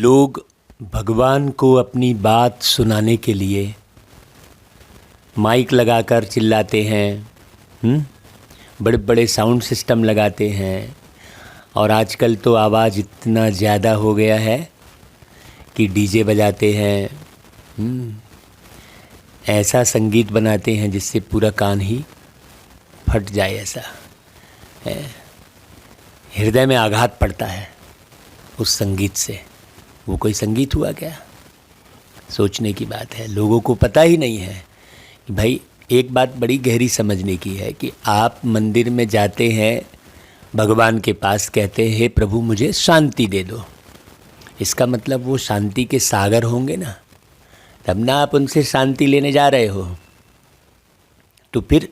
लोग भगवान को अपनी बात सुनाने के लिए माइक लगाकर चिल्लाते हैं, बड़े बड़े साउंड सिस्टम लगाते हैं। और आजकल तो आवाज़ इतना ज़्यादा हो गया है कि डीजे बजाते हैं, ऐसा संगीत बनाते हैं जिससे पूरा कान ही फट जाए, ऐसा है। हृदय में आघात पड़ता है उस संगीत से। वो कोई संगीत हुआ क्या? सोचने की बात है। लोगों को पता ही नहीं है कि भाई एक बात बड़ी गहरी समझने की है कि आप मंदिर में जाते हैं, भगवान के पास कहते हैं हे प्रभु मुझे शांति दे दो। इसका मतलब वो शांति के सागर होंगे ना, तब ना आप उनसे शांति लेने जा रहे हो। तो फिर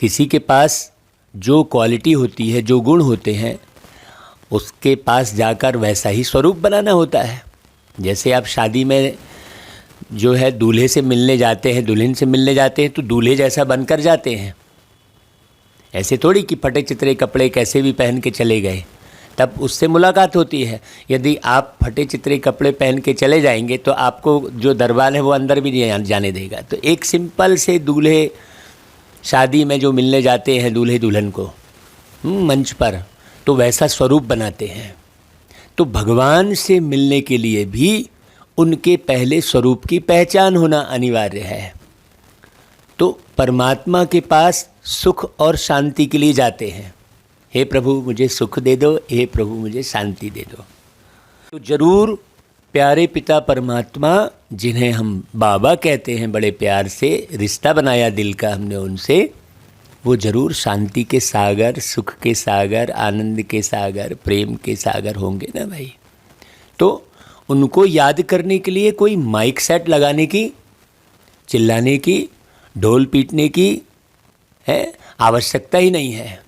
किसी के पास जो क्वालिटी होती है, जो गुण होते हैं, उसके पास जाकर वैसा ही स्वरूप बनाना होता है। जैसे आप शादी में जो है दूल्हे से मिलने जाते हैं, दुल्हन से मिलने जाते हैं, तो दूल्हे जैसा बनकर जाते हैं। ऐसे थोड़ी कि फटे चितरे कपड़े कैसे भी पहन के चले गए तब उससे मुलाकात होती है। यदि आप फटे चितरे कपड़े पहन के चले जाएंगे तो आपको जो दरबार है वो अंदर भी नहीं जाने देगा। तो एक सिंपल से दूल्हे शादी में जो मिलने जाते हैं दूल्हे दुल्हन को मंच पर, तो वैसा स्वरूप बनाते हैं। तो भगवान से मिलने के लिए भी उनके पहले स्वरूप की पहचान होना अनिवार्य है। तो परमात्मा के पास सुख और शांति के लिए जाते हैं। हे प्रभु मुझे सुख दे दो, हे प्रभु मुझे शांति दे दो। तो जरूर प्यारे पिता परमात्मा, जिन्हें हम बाबा कहते हैं, बड़े प्यार से रिश्ता बनाया दिल का हमने उनसे, वो जरूर शांति के सागर, सुख के सागर, आनंद के सागर, प्रेम के सागर होंगे ना भाई। तो उनको याद करने के लिए कोई माइक सेट लगाने की, चिल्लाने की, ढोल पीटने की है आवश्यकता ही नहीं है।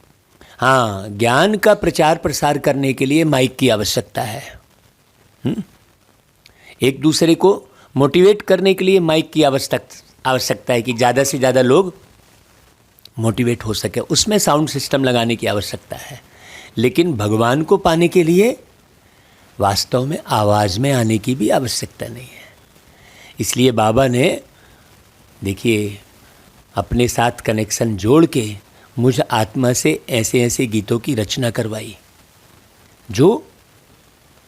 हाँ, ज्ञान का प्रचार प्रसार करने के लिए माइक की आवश्यकता है। एक दूसरे को मोटिवेट करने के लिए माइक की आवश्यकता है कि ज़्यादा से ज़्यादा लोग मोटिवेट हो सके, उसमें साउंड सिस्टम लगाने की आवश्यकता है। लेकिन भगवान को पाने के लिए वास्तव में आवाज़ में आने की भी आवश्यकता नहीं है। इसलिए बाबा ने देखिए अपने साथ कनेक्शन जोड़ के मुझ आत्मा से ऐसे ऐसे गीतों की रचना करवाई जो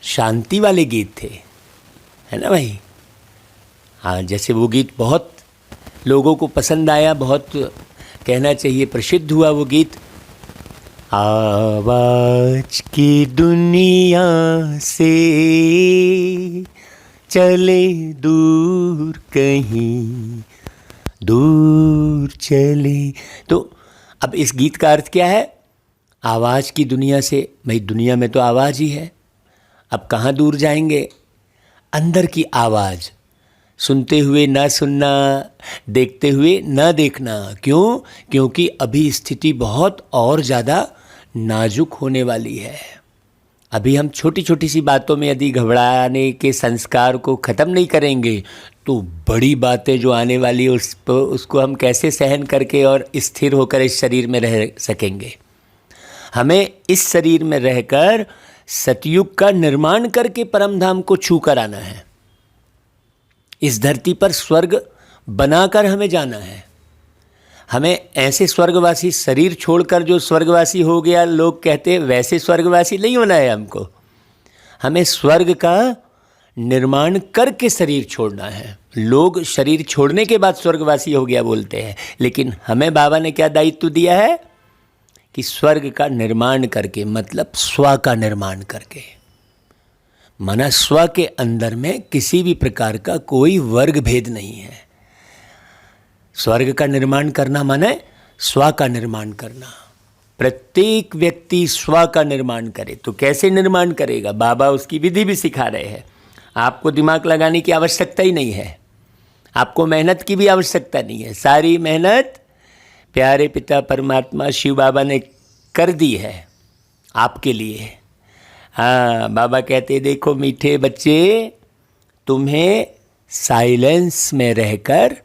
शांति वाले गीत थे, है ना भाई। हाँ, जैसे वो गीत बहुत लोगों को पसंद आया, बहुत कहना चाहिए प्रसिद्ध हुआ वो गीत, आवाज की दुनिया से चले दूर कहीं दूर चले। तो अब इस गीत का अर्थ क्या है? आवाज़ की दुनिया से, भाई दुनिया में तो आवाज़ ही है, अब कहाँ दूर जाएंगे? अंदर की आवाज़, सुनते हुए ना सुनना, देखते हुए ना देखना। क्यों? क्योंकि अभी स्थिति बहुत और ज़्यादा नाजुक होने वाली है। अभी हम छोटी छोटी सी बातों में यदि घबराने के संस्कार को ख़त्म नहीं करेंगे तो बड़ी बातें जो आने वाली है उसको हम कैसे सहन करके और स्थिर होकर इस शरीर में रह सकेंगे? हमें इस शरीर में रहकर सतयुग का निर्माण करके परमधाम को छू कर आना है। इस धरती पर स्वर्ग बनाकर हमें जाना है। हमें ऐसे स्वर्गवासी शरीर छोड़कर जो स्वर्गवासी हो गया, लोग कहते हैं वैसे स्वर्गवासी नहीं होना है हमको। हमें स्वर्ग का निर्माण करके शरीर छोड़ना है। लोग शरीर छोड़ने के बाद स्वर्गवासी हो गया बोलते हैं, लेकिन हमें बाबा ने क्या दायित्व दिया है कि स्वर्ग का निर्माण करके, मतलब स्व का निर्माण करके। माना स्व के अंदर में किसी भी प्रकार का कोई वर्ग भेद नहीं है। स्वर्ग का निर्माण करना माने स्व का निर्माण करना। प्रत्येक व्यक्ति स्व का निर्माण करे। तो कैसे निर्माण करेगा? बाबा उसकी विधि भी सिखा रहे हैं। आपको दिमाग लगाने की आवश्यकता ही नहीं है, आपको मेहनत की भी आवश्यकता नहीं है। सारी मेहनत प्यारे पिता परमात्मा शिव बाबा ने कर दी है आपके लिए। हाँ, बाबा कहते देखो मीठे बच्चे, तुम्हें साइलेंस में रहकर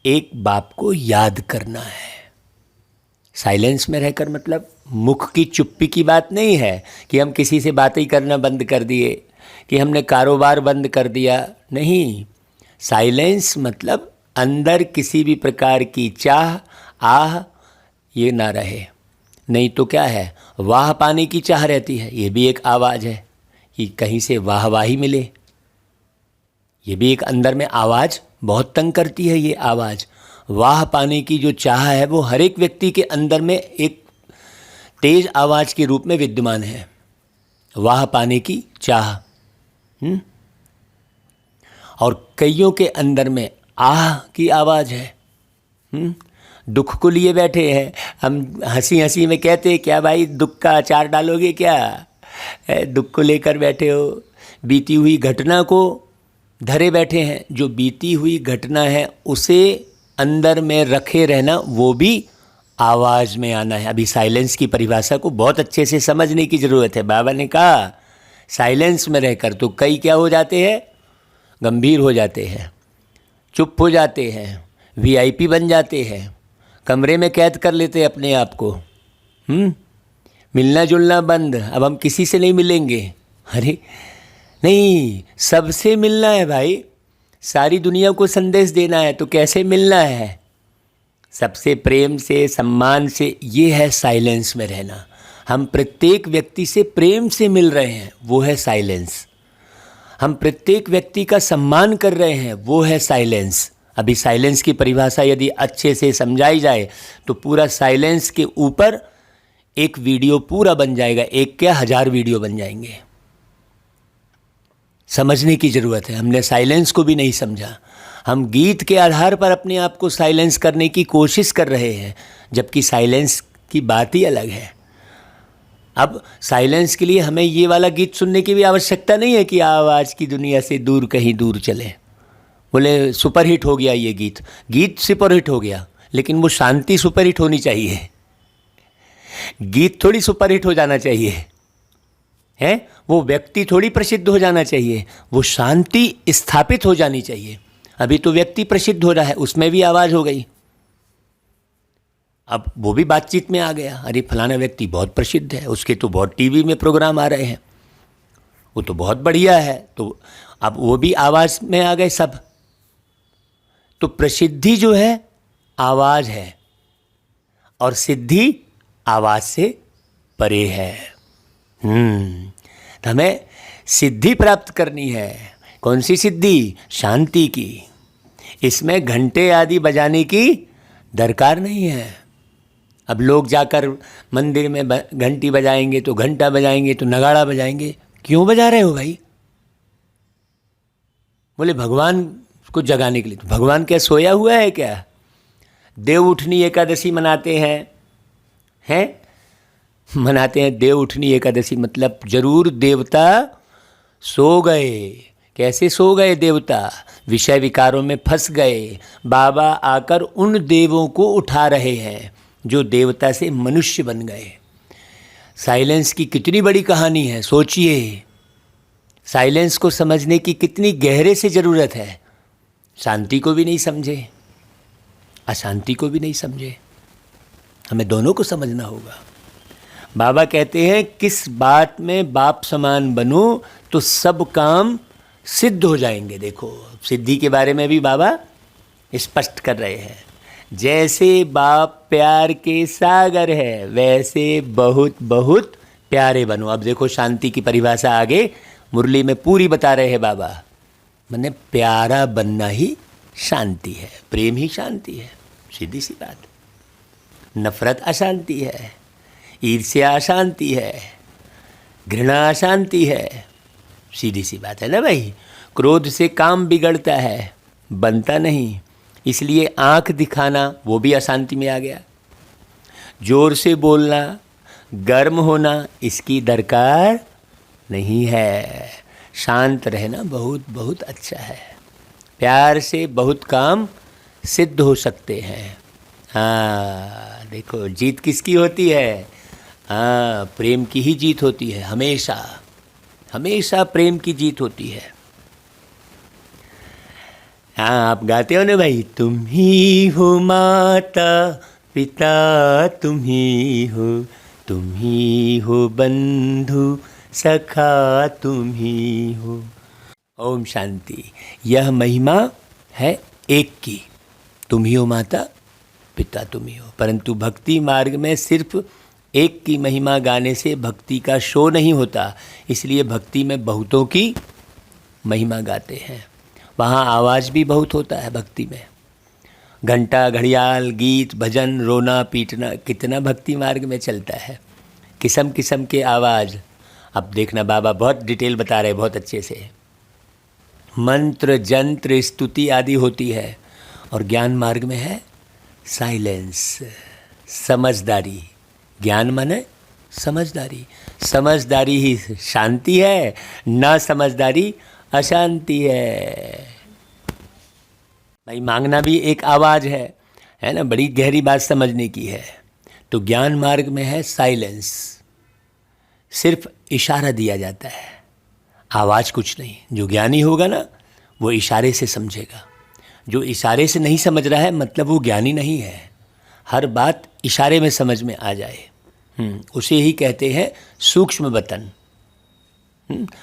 एक बाप को याद करना है। साइलेंस में रहकर मतलब मुख की चुप्पी की बात नहीं है कि हम किसी से बातें ही करना बंद कर दिए कि हमने कारोबार बंद कर दिया, नहीं। साइलेंस मतलब अंदर किसी भी प्रकार की चाह, आह ये ना रहे। नहीं तो क्या है, वाह पाने की चाह रहती है, ये भी एक आवाज़ है कि कहीं से वाहवाही मिले। ये भी एक अंदर में आवाज़ बहुत तंग करती है। ये आवाज़ वाह पाने की जो चाह है वो हर एक व्यक्ति के अंदर में एक तेज आवाज़ के रूप में विद्यमान है, वाह पाने की चाह। और कईयों के अंदर में आह की आवाज़ है। दुख को लिए बैठे हैं, हम हंसी हंसी में कहते हैं क्या भाई दुख का अचार डालोगे क्या, दुख को लेकर बैठे हो। बीती हुई घटना को धरे बैठे हैं, जो बीती हुई घटना है उसे अंदर में रखे रहना, वो भी आवाज़ में आना है। अभी साइलेंस की परिभाषा को बहुत अच्छे से समझने की ज़रूरत है। बाबा ने कहा साइलेंस में रहकर तो कई क्या हो जाते हैं, गंभीर हो जाते हैं, चुप हो जाते हैं, वीआईपी बन जाते हैं, कमरे में कैद कर लेते हैं अपने आप को। मिलना जुलना बंद, अब हम किसी से नहीं मिलेंगे। अरे नहीं, सबसे मिलना है भाई, सारी दुनिया को संदेश देना है, तो कैसे मिलना है, सबसे प्रेम से, सम्मान से। ये है साइलेंस में रहना। हम प्रत्येक व्यक्ति से प्रेम से मिल रहे हैं, वो है साइलेंस। हम प्रत्येक व्यक्ति का सम्मान कर रहे हैं, वो है साइलेंस। अभी साइलेंस की परिभाषा यदि अच्छे से समझाई जाए तो पूरा साइलेंस के ऊपर एक वीडियो पूरा बन जाएगा, एक क्या 1000 वीडियो बन जाएंगे। समझने की ज़रूरत है, हमने साइलेंस को भी नहीं समझा। हम गीत के आधार पर अपने आप को साइलेंस करने की कोशिश कर रहे हैं, जबकि साइलेंस की बात ही अलग है। अब साइलेंस के लिए हमें ये वाला गीत सुनने की भी आवश्यकता नहीं है कि आवाज़ की दुनिया से दूर कहीं दूर चले। बोले सुपरहिट हो गया ये गीत, गीत सुपरहिट हो गया, लेकिन वो शांति सुपरहिट होनी चाहिए। गीत थोड़ी सुपरहिट हो जाना चाहिए, है वो व्यक्ति थोड़ी प्रसिद्ध हो जाना चाहिए, वो शांति स्थापित हो जानी चाहिए। अभी तो व्यक्ति प्रसिद्ध हो रहा है, उसमें भी आवाज़ हो गई, अब वो भी बातचीत में आ गया। अरे फलाना व्यक्ति बहुत प्रसिद्ध है, उसके तो बहुत टीवी में प्रोग्राम आ रहे हैं, वो तो बहुत बढ़िया है, तो अब वो भी आवाज़ में आ गए सब। तो प्रसिद्धि जो है आवाज़ है, और सिद्धि आवाज़ से परे है। तो हमें सिद्धि प्राप्त करनी है। कौन सी सिद्धि? शांति की। इसमें घंटे आदि बजाने की दरकार नहीं है। अब लोग जाकर मंदिर में घंटी बजाएंगे तो घंटा बजाएंगे तो नगाड़ा बजाएंगे, क्यों बजा रहे हो भाई? बोले भगवान को जगाने के लिए। तो भगवान क्या सोया हुआ है क्या? देव उठनी एकादशी मनाते हैं मनाते हैं देव उठनी एकादशी, मतलब जरूर देवता सो गए। कैसे सो गए देवता? विषय विकारों में फंस गए। बाबा आकर उन देवों को उठा रहे हैं जो देवता से मनुष्य बन गए। साइलेंस की कितनी बड़ी कहानी है, सोचिए। साइलेंस को समझने की कितनी गहरे से ज़रूरत है। शांति को भी नहीं समझे, अशांति को भी नहीं समझे, हमें दोनों को समझना होगा। बाबा कहते हैं किस बात में बाप समान बनो तो सब काम सिद्ध हो जाएंगे। देखो सिद्धि के बारे में भी बाबा स्पष्ट कर रहे हैं। जैसे बाप प्यार के सागर है वैसे बहुत बहुत प्यारे बनो। अब देखो शांति की परिभाषा आगे मुरली में पूरी बता रहे हैं बाबा। मैंने प्यारा बनना ही शांति है, प्रेम ही शांति है, सीधी सी बात। नफरत अशांति है, ईर्ष्या अशांति है, घृणा अशांति है, सीधी सी बात है ना भाई। क्रोध से काम बिगड़ता है, बनता नहीं, इसलिए आंख दिखाना वो भी अशांति में आ गया। जोर से बोलना, गर्म होना, इसकी दरकार नहीं है। शांत रहना बहुत बहुत अच्छा है। प्यार से बहुत काम सिद्ध हो सकते हैं। हाँ देखो जीत किसकी होती है? हाँ प्रेम की ही जीत होती है। हमेशा हमेशा प्रेम की जीत होती है। हाँ आप गाते हो ना भाई, तुम ही हो माता पिता, तुम ही हो बंधु सखा तुम ही हो। ओम शांति। यह महिमा है एक की, तुम ही हो माता, पिता तुम ही हो। परंतु भक्ति मार्ग में सिर्फ एक की महिमा गाने से भक्ति का शो नहीं होता, इसलिए भक्ति में बहुतों की महिमा गाते हैं। वहाँ आवाज़ भी बहुत होता है भक्ति में, घंटा, घड़ियाल, गीत, भजन, रोना पीटना, कितना भक्ति मार्ग में चलता है, किस्म किस्म के आवाज़। अब देखना बाबा बहुत डिटेल बता रहे, बहुत अच्छे से। मंत्र, जंत्र, स्तुति आदि होती है। और ज्ञान मार्ग में है साइलेंस, समझदारी। ज्ञान माने समझदारी, समझदारी ही शांति है, ना समझदारी अशांति है। भाई मांगना भी एक आवाज़ है ना, बड़ी गहरी बात समझने की है। तो ज्ञान मार्ग में है साइलेंस, सिर्फ इशारा दिया जाता है, आवाज़ कुछ नहीं। जो ज्ञानी होगा ना वो इशारे से समझेगा, जो इशारे से नहीं समझ रहा है मतलब वो ज्ञानी नहीं है। हर बात इशारे में समझ में आ जाए, उसे ही कहते हैं सूक्ष्म वतन।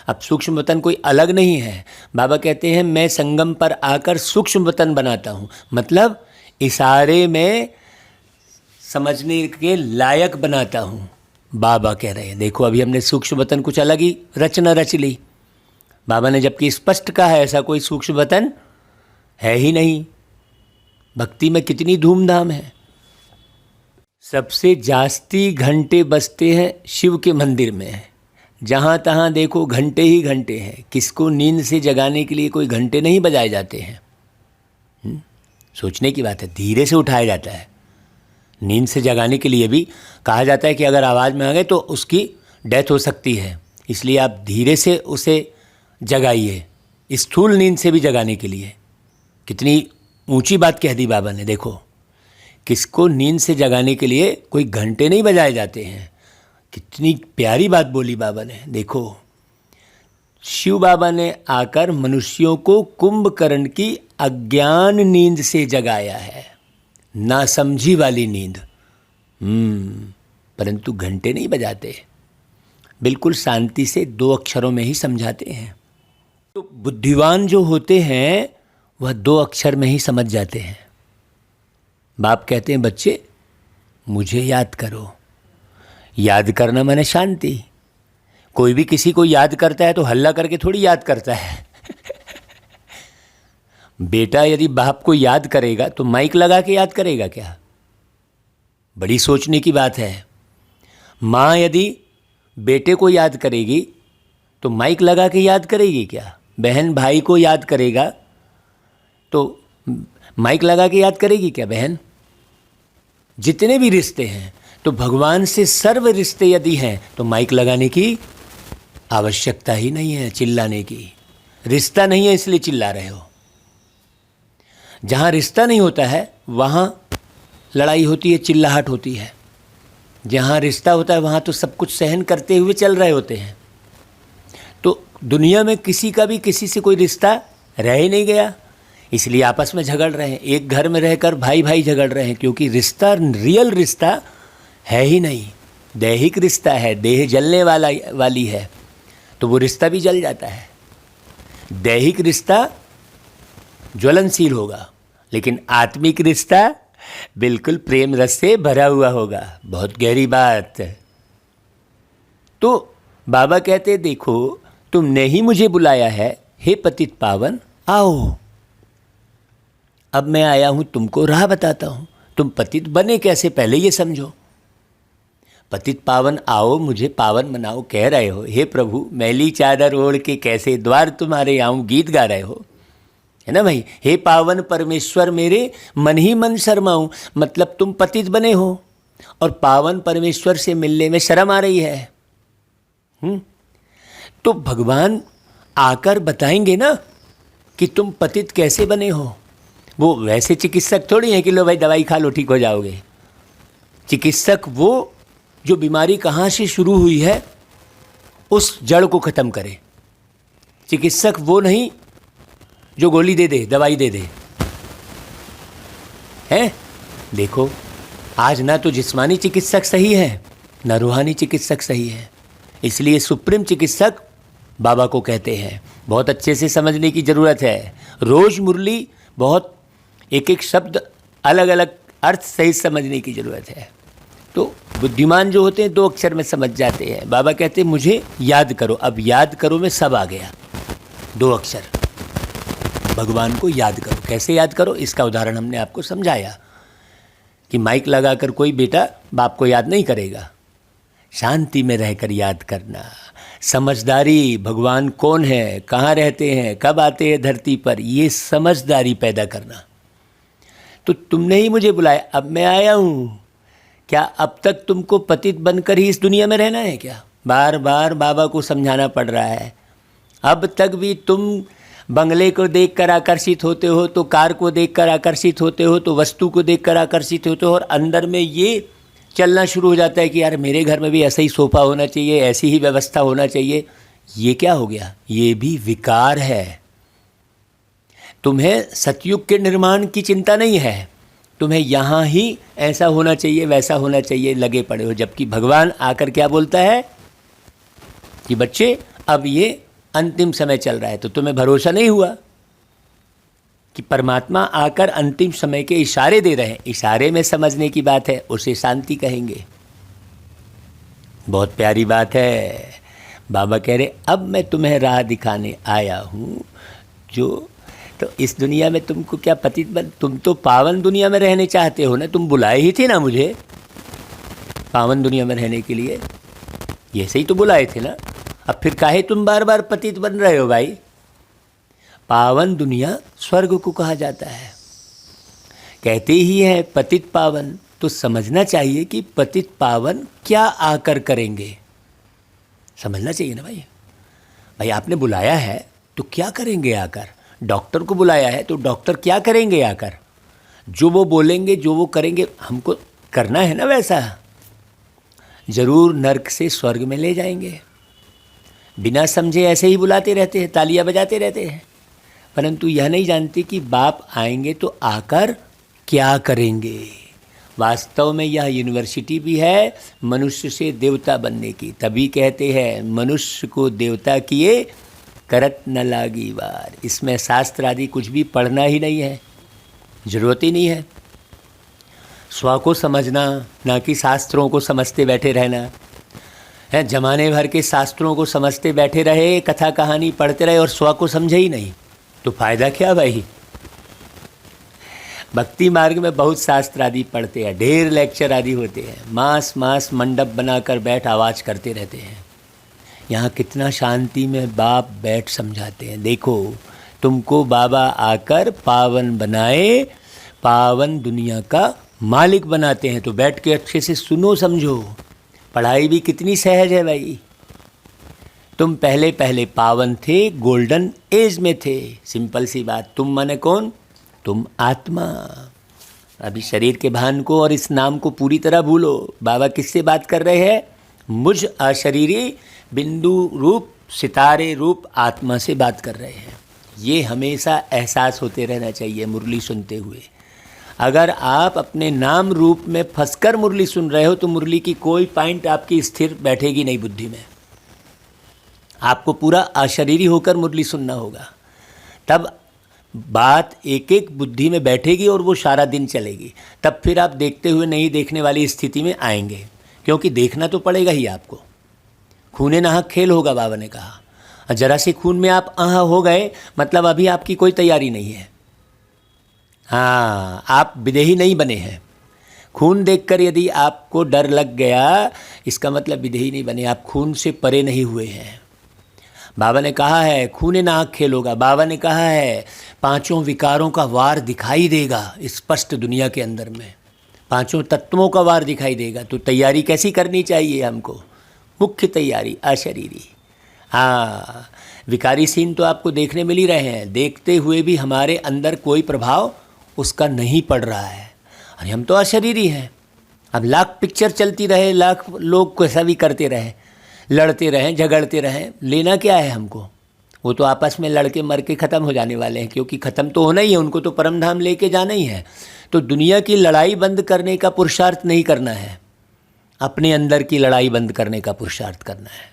अब सूक्ष्म वतन कोई अलग नहीं है। बाबा कहते हैं मैं संगम पर आकर सूक्ष्म वतन बनाता हूँ, मतलब इशारे में समझने के लायक बनाता हूँ। बाबा कह रहे हैं देखो अभी हमने सूक्ष्म वतन कुछ अलग ही रचना रच ली। बाबा ने जबकि स्पष्ट कहा है ऐसा कोई सूक्ष्म वतन है ही नहीं। भक्ति में कितनी धूमधाम है। सबसे जास्ती घंटे बजते हैं शिव के मंदिर में, जहाँ तहाँ देखो घंटे ही घंटे हैं। किसको नींद से जगाने के लिए कोई घंटे नहीं बजाए जाते हैं। सोचने की बात है, धीरे से उठाया जाता है। नींद से जगाने के लिए भी कहा जाता है कि अगर आवाज़ में आ गए तो उसकी डेथ हो सकती है, इसलिए आप धीरे से उसे जगाइए। स्थूल नींद से भी जगाने के लिए कितनी ऊंची बात कह दी बाबा ने। देखो किसको नींद से जगाने के लिए कोई घंटे नहीं बजाए जाते हैं। कितनी प्यारी बात बोली बाबा ने। देखो शिव बाबा ने आकर मनुष्यों को कुंभकर्ण की अज्ञान नींद से जगाया है, नासमझी वाली नींद। परंतु घंटे नहीं बजाते, बिल्कुल शांति से 2 अक्षरों में ही समझाते हैं। तो बुद्धिवान जो होते हैं वह 2 अक्षर में ही समझ जाते हैं। बाप कहते हैं बच्चे मुझे याद करो। याद करना माने शांति। कोई भी किसी को याद करता है तो हल्ला करके थोड़ी याद करता है। बेटा यदि बाप को याद करेगा तो माइक लगा के याद करेगा क्या? बड़ी सोचने की बात है। माँ यदि बेटे को याद करेगी तो माइक लगा के याद करेगी क्या? बहन भाई को याद करेगा तो माइक लगा के याद करेगी क्या बहन? जितने भी रिश्ते हैं, तो भगवान से सर्व रिश्ते यदि हैं तो माइक लगाने की आवश्यकता ही नहीं है, चिल्लाने की। रिश्ता नहीं है इसलिए चिल्ला रहे हो। जहाँ रिश्ता नहीं होता है वहाँ लड़ाई होती है, चिल्लाहट होती है। जहाँ रिश्ता होता है वहाँ तो सब कुछ सहन करते हुए चल रहे होते हैं। तो दुनिया में किसी का भी किसी से कोई रिश्ता रह ही नहीं गया, इसलिए आपस में झगड़ रहे हैं। एक घर में रहकर भाई भाई झगड़ रहे हैं, क्योंकि रिश्ता रियल रिश्ता है ही नहीं। दैहिक रिश्ता है, देह जलने वाली है तो वो रिश्ता भी जल जाता है। दैहिक रिश्ता ज्वलनशील होगा, लेकिन आत्मिक रिश्ता बिल्कुल प्रेम रस से भरा हुआ होगा। बहुत गहरी बात। तो बाबा कहते देखो तुमने ही मुझे बुलाया है, हे पतित पावन आओ। अब मैं आया हूँ तुमको राह बताता हूँ। तुम पतित बने कैसे पहले ये समझो। पतित पावन आओ मुझे पावन बनाओ कह रहे हो। हे प्रभु मैली चादर ओढ़ के कैसे द्वार तुम्हारे आऊँ गीत गा रहे हो, है ना भाई। हे पावन परमेश्वर मेरे मन ही मन शर्माऊँ, मतलब तुम पतित बने हो और पावन परमेश्वर से मिलने में शर्म आ रही है। तो भगवान आकर बताएंगे ना कि तुम पतित कैसे बने हो। वो वैसे चिकित्सक थोड़ी हैं कि लो भाई दवाई खा लो ठीक हो जाओगे। चिकित्सक वो जो बीमारी कहाँ से शुरू हुई है उस जड़ को ख़त्म करे। चिकित्सक वो नहीं जो गोली दे दे, दवाई दे दे, हैं। देखो आज ना तो जिस्मानी चिकित्सक सही है ना रूहानी चिकित्सक सही है। इसलिए सुप्रीम चिकित्सक बाबा को कहते हैं। बहुत अच्छे से समझने की ज़रूरत है। रोज़ मुरली बहुत एक एक शब्द अलग अलग अर्थ सहित समझने की ज़रूरत है। तो बुद्धिमान जो होते हैं 2 अक्षर में समझ जाते हैं। बाबा कहते हैं मुझे याद करो। अब याद करो में सब आ गया, 2 अक्षर। भगवान को याद करो। कैसे याद करो, इसका उदाहरण हमने आपको समझाया कि माइक लगाकर कोई बेटा बाप को याद नहीं करेगा। शांति में रहकर याद करना, समझदारी, भगवान कौन है, कहाँ रहते हैं, कब आते हैं धरती पर, ये समझदारी पैदा करना। तो तुमने ही मुझे बुलाया, अब मैं आया हूँ। क्या अब तक तुमको पतित बनकर ही इस दुनिया में रहना है क्या? बार बार बाबा को समझाना पड़ रहा है। अब तक भी तुम बंगले को देखकर आकर्षित होते हो, तो कार को देखकर आकर्षित होते हो, तो वस्तु को देखकर आकर्षित होते हो, और अंदर में ये चलना शुरू हो जाता है कि यार मेरे घर में भी ऐसा ही सोफा होना चाहिए, ऐसी ही व्यवस्था होना चाहिए। ये क्या हो गया? ये भी विकार है। तुम्हें सतयुग के निर्माण की चिंता नहीं है, तुम्हें यहाँ ही ऐसा होना चाहिए, वैसा होना चाहिए, लगे पड़े हो। जबकि भगवान आकर क्या बोलता है कि बच्चे अब ये अंतिम समय चल रहा है। तो तुम्हें भरोसा नहीं हुआ कि परमात्मा आकर अंतिम समय के इशारे दे रहे हैं। इशारे में समझने की बात है, उसे शांति कहेंगे। बहुत प्यारी बात है। बाबा कह रहे अब मैं तुम्हें राह दिखाने आया हूँ। जो तो इस दुनिया में तुमको क्या पतित बन, तुम तो पावन दुनिया में रहने चाहते हो ना। तुम बुलाए ही थे ना मुझे पावन दुनिया में रहने के लिए, ये सही तो बुलाए थे ना। अब फिर काहे तुम बार बार पतित बन रहे हो भाई? पावन दुनिया स्वर्ग को कहा जाता है। कहते ही है पतित पावन, तो समझना चाहिए कि पतित पावन क्या आकर करेंगे। समझना चाहिए ना भाई। भाई आपने बुलाया है तो क्या करेंगे आकर? डॉक्टर को बुलाया है तो डॉक्टर क्या करेंगे आकर? जो वो बोलेंगे, जो वो करेंगे, हमको करना है ना वैसा। जरूर नर्क से स्वर्ग में ले जाएंगे। बिना समझे ऐसे ही बुलाते रहते हैं, तालियां बजाते रहते हैं, परंतु यह नहीं जानते कि बाप आएंगे तो आकर क्या करेंगे। वास्तव में यह यूनिवर्सिटी भी है मनुष्य से देवता बनने की। तभी कहते हैं मनुष्य को देवता किए करत न लागी वार। इसमें शास्त्र आदि कुछ भी पढ़ना ही नहीं है, जरूरत ही नहीं है। स्व को समझना, ना कि शास्त्रों को समझते बैठे रहना है। जमाने भर के शास्त्रों को समझते बैठे रहे, कथा कहानी पढ़ते रहे और स्व को समझे ही नहीं, तो फायदा क्या भाई? भक्ति मार्ग में बहुत शास्त्र आदि पढ़ते हैं, ढेर लेक्चर आदि होते हैं, मास मंडप बनाकर बैठ आवाज़ करते रहते हैं। यहाँ कितना शांति में बाप बैठ समझाते हैं। देखो तुमको बाबा आकर पावन बनाए, पावन दुनिया का मालिक बनाते हैं, तो बैठ के अच्छे से सुनो समझो। पढ़ाई भी कितनी सहज है भाई। तुम पहले पहले पावन थे, गोल्डन एज में थे। सिंपल सी बात। तुम माने कौन? तुम आत्मा। अभी शरीर के भान को और इस नाम को पूरी तरह भूलो। बाबा किससे बात कर रहे हैं? मुझ अशरीरी बिंदु रूप सितारे रूप आत्मा से बात कर रहे हैं। ये हमेशा एहसास होते रहना चाहिए मुरली सुनते हुए। अगर आप अपने नाम रूप में फंसकर मुरली सुन रहे हो तो मुरली की कोई पॉइंट आपकी स्थिर बैठेगी नहीं बुद्धि में। आपको पूरा अशरीरी होकर मुरली सुनना होगा, तब बात एक एक बुद्धि में बैठेगी और वो सारा दिन चलेगी। तब फिर आप देखते हुए नहीं देखने वाली स्थिति में आएंगे, क्योंकि देखना तो पड़ेगा ही आपको। खूने नाहक खेल होगा बाबा ने कहा। जरा से खून में आप हो गए मतलब अभी आपकी कोई तैयारी नहीं है। हाँ, आप विदेही नहीं बने हैं। खून देखकर यदि आपको डर लग गया, इसका मतलब विदेही नहीं बने, आप खून से परे नहीं हुए हैं। बाबा ने कहा है खूने नाहक खेल होगा। बाबा ने कहा है 5 विकारों का वार दिखाई देगा स्पष्ट दुनिया के अंदर में, 5 तत्वों का वार दिखाई देगा। तो तैयारी कैसी करनी चाहिए हमको? मुख्य तैयारी अशरीरी। हाँ, विकारी सीन तो आपको देखने मिल ही रहे हैं, देखते हुए भी हमारे अंदर कोई प्रभाव उसका नहीं पड़ रहा है। अरे हम तो अशरीरी हैं। अब लाख पिक्चर चलती रहे, लाख लोग कैसा भी करते रहे, लड़ते रहें, झगड़ते रहें, लेना क्या है हमको? वो तो आपस में लड़के मर के ख़त्म हो जाने वाले हैं, क्योंकि ख़त्म तो होना ही है, उनको तो परम धाम लेके जाना ही है। तो दुनिया की लड़ाई बंद करने का पुरुषार्थ नहीं करना है, अपने अंदर की लड़ाई बंद करने का पुरुषार्थ करना है।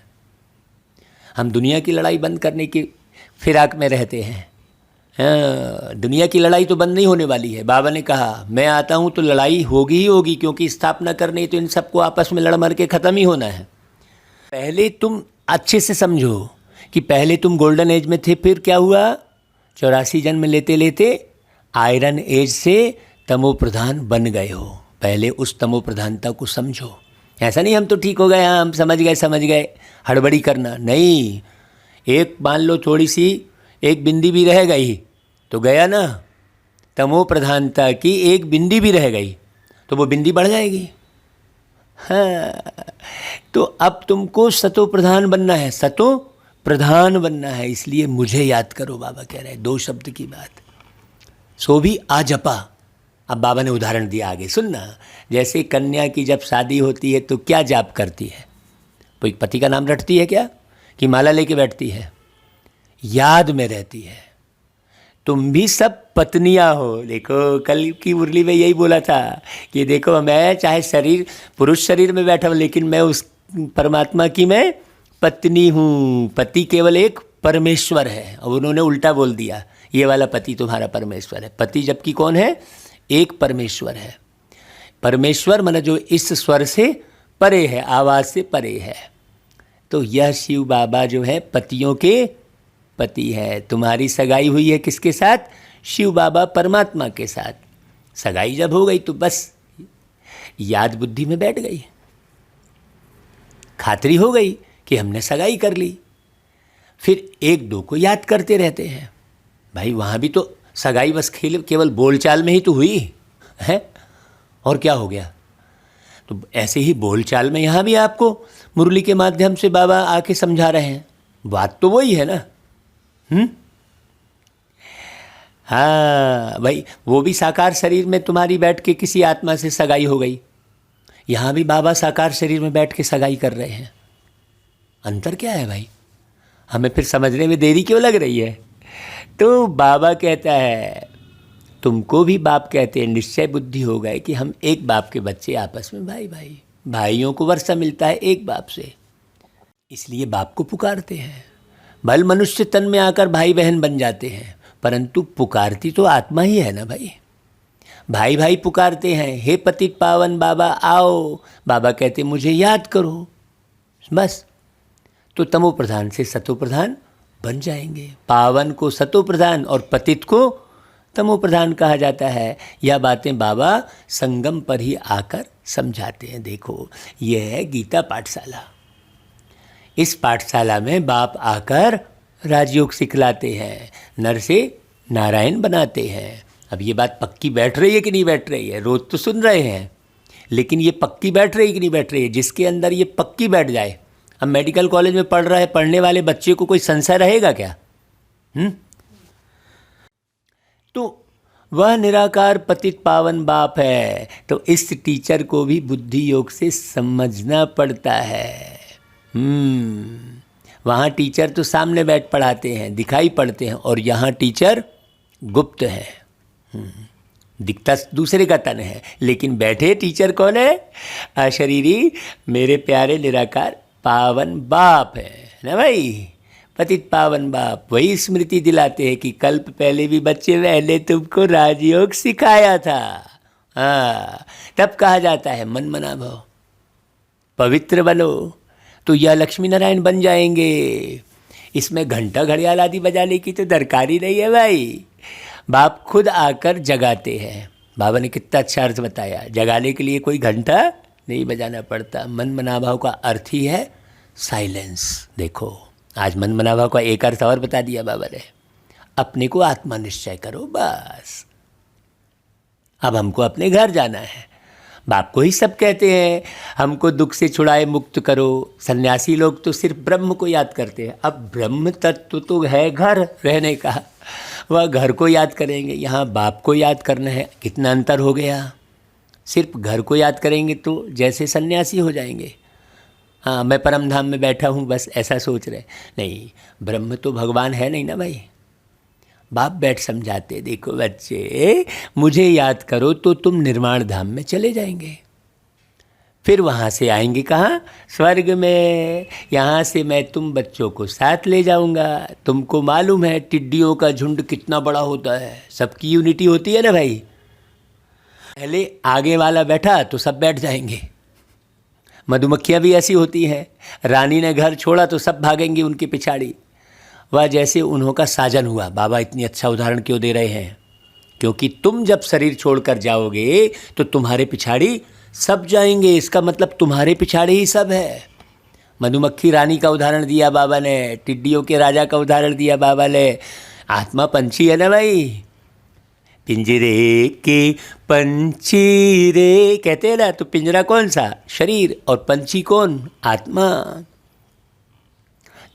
हम दुनिया की लड़ाई बंद करने की फिराक में रहते हैं। हाँ, दुनिया की लड़ाई तो बंद नहीं होने वाली है। बाबा ने कहा मैं आता हूँ तो लड़ाई होगी ही होगी, क्योंकि स्थापना करनी तो इन सबको आपस में लड़ मर के ख़त्म ही होना है। पहले तुम अच्छे से समझो कि पहले तुम गोल्डन एज में थे, फिर क्या हुआ, 84 जन्म लेते लेते आयरन एज से तमो प्रधान बन गए हो। पहले उस तमो प्रधानता को समझो। ऐसा नहीं हम तो ठीक हो गए, हाँ हम समझ गए, हड़बड़ी करना नहीं। एक मान लो थोड़ी सी एक बिंदी भी रह गई तो गया ना, तमो प्रधानता की एक बिंदी भी रह गई तो वो बिंदी बढ़ जाएगी। हाँ, तो अब तुमको सतो प्रधान बनना है, सतो प्रधान बनना है। इसलिए मुझे याद करो, बाबा कह रहे हैं 2 शब्द की बात, सो भी आ जपा। अब बाबा ने उदाहरण दिया, आगे सुनना। जैसे कन्या की जब शादी होती है तो क्या जाप करती है, कोई पति का नाम रटती है क्या, कि माला लेके बैठती है, याद में रहती है। तुम भी सब पत्नियां हो। देखो कल की मुरली में यही बोला था कि देखो मैं चाहे शरीर पुरुष शरीर में बैठा हूँ, लेकिन मैं उस परमात्मा की मैं पत्नी हूँ। पति केवल एक परमेश्वर है। और उन्होंने उल्टा बोल दिया, ये वाला पति तुम्हारा परमेश्वर है। पति जबकि कौन है, एक परमेश्वर है। परमेश्वर माने जो इस स्वर से परे है, आवाज़ से परे है। तो यह शिव बाबा जो है पतियों के पति है। तुम्हारी सगाई हुई है किसके साथ, शिव बाबा परमात्मा के साथ। सगाई जब हो गई तो बस याद बुद्धि में बैठ गई, खातरी हो गई कि हमने सगाई कर ली। फिर एक दो को याद करते रहते हैं। भाई वहाँ भी तो सगाई बस केवल बोलचाल में ही तो हुई है, और क्या हो गया। तो ऐसे ही बोलचाल में यहाँ भी आपको मुरली के माध्यम से बाबा आके समझा रहे हैं, बात तो वही है ना। हाँ भाई, वो भी साकार शरीर में तुम्हारी बैठ के किसी आत्मा से सगाई हो गई, यहाँ भी बाबा साकार शरीर में बैठ के सगाई कर रहे हैं। अंतर क्या है भाई, हमें फिर समझने में देरी क्यों लग रही है। तो बाबा कहता है, तुमको भी बाप कहते हैं, निश्चय बुद्धि हो गए कि हम एक बाप के बच्चे, आपस में भाई भाई, भाइयों को वर्षा मिलता है एक बाप से, इसलिए बाप को पुकारते हैं। भल मनुष्य तन में आकर भाई बहन बन जाते हैं, परंतु पुकारती तो आत्मा ही है ना भाई। भाई भाई पुकारते हैं, हे पतित पावन बाबा आओ। बाबा कहते मुझे याद करो, बस। तो तमो प्रधान से सतो प्रधान बन जाएंगे। पावन को सतो प्रधान और पतित को तमो प्रधान कहा जाता है। यह बातें बाबा संगम पर ही आकर समझाते हैं। देखो ये है गीता पाठशाला। इस पाठशाला में बाप आकर राजयोग सिखलाते हैं, नर से नारायण बनाते हैं। अब ये बात पक्की बैठ रही है कि नहीं बैठ रही है, रोज तो सुन रहे हैं, लेकिन ये पक्की बैठ रही है कि नहीं बैठ रही है। जिसके अंदर ये पक्की बैठ जाए, अब मेडिकल कॉलेज में पढ़ रहा है, पढ़ने वाले बच्चे को कोई संशय रहेगा क्या? तो वह निराकार पतित पावन बाप है। तो इस टीचर को भी बुद्धि योग से समझना पड़ता है। वहाँ टीचर तो सामने बैठ पढ़ाते हैं, दिखाई पड़ते हैं, और यहाँ टीचर गुप्त है, दिखता दूसरे का तन है, लेकिन बैठे टीचर कौन है? अशरीरी मेरे प्यारे निराकार पावन बाप है ना भाई, पतित पावन बाप। वही स्मृति दिलाते हैं कि कल्प पहले भी बच्चे मैंने तुमको राजयोग सिखाया था। हाँ, तब कहा जाता है मन मना भव, पवित्र बनो, तो यह लक्ष्मी नारायण बन जाएंगे। इसमें घंटा घड़ियाल आदि बजाने की तो दरकार ही नहीं है भाई। बाप खुद आकर जगाते हैं। बाबा ने कितना अच्छा अर्थ बताया, जगाने के लिए कोई घंटा नहीं बजाना पड़ता। मन मनाभाव का अर्थ ही है साइलेंस। देखो आज मन मनाभाव का एक अर्थ और बता दिया बाबा ने, अपने को आत्मा निश्चय करो बस। अब हमको अपने घर जाना है, बाप को ही सब कहते हैं हमको दुख से छुड़ाए मुक्त करो। सन्यासी लोग तो सिर्फ ब्रह्म को याद करते हैं। अब ब्रह्म तत्व तो है घर रहने का, वह घर को याद करेंगे, यहाँ बाप को याद करना है। कितना अंतर हो गया। सिर्फ घर को याद करेंगे तो जैसे सन्यासी हो जाएंगे। हाँ मैं परम धाम में बैठा हूँ बस, ऐसा सोच रहे नहीं, ब्रह्म तो भगवान है नहीं ना भाई। बाप बैठ समझाते, देखो बच्चे मुझे याद करो तो तुम निर्वाण धाम में चले जाएंगे। फिर वहाँ से आएंगे कहाँ? स्वर्ग में। यहाँ से मैं तुम बच्चों को साथ ले जाऊँगा। तुमको मालूम है टिड्डियों का झुंड कितना बड़ा होता है, सबकी यूनिटी होती है ना भाई। पहले आगे वाला बैठा तो सब बैठ जाएंगे। मधुमक्खियाँ भी ऐसी होती हैं, रानी ने घर छोड़ा तो सब भागेंगे उनके पिछाड़ी। वह जैसे उन्हों का साजन हुआ। बाबा इतनी अच्छा उदाहरण क्यों दे रहे हैं? क्योंकि तुम जब शरीर छोड़कर जाओगे तो तुम्हारे पिछाड़ी सब जाएंगे, इसका मतलब तुम्हारे पिछाड़ी ही सब है। मधुमक्खी रानी का उदाहरण दिया बाबा ने, टिड्डियों के राजा का उदाहरण दिया बाबा ने। आत्मा पंछी है ना भाई, पिंजरे के पंछी रे कहते हैं ना। तो पिंजरा कौन सा? शरीर। और पंछी कौन? आत्मा।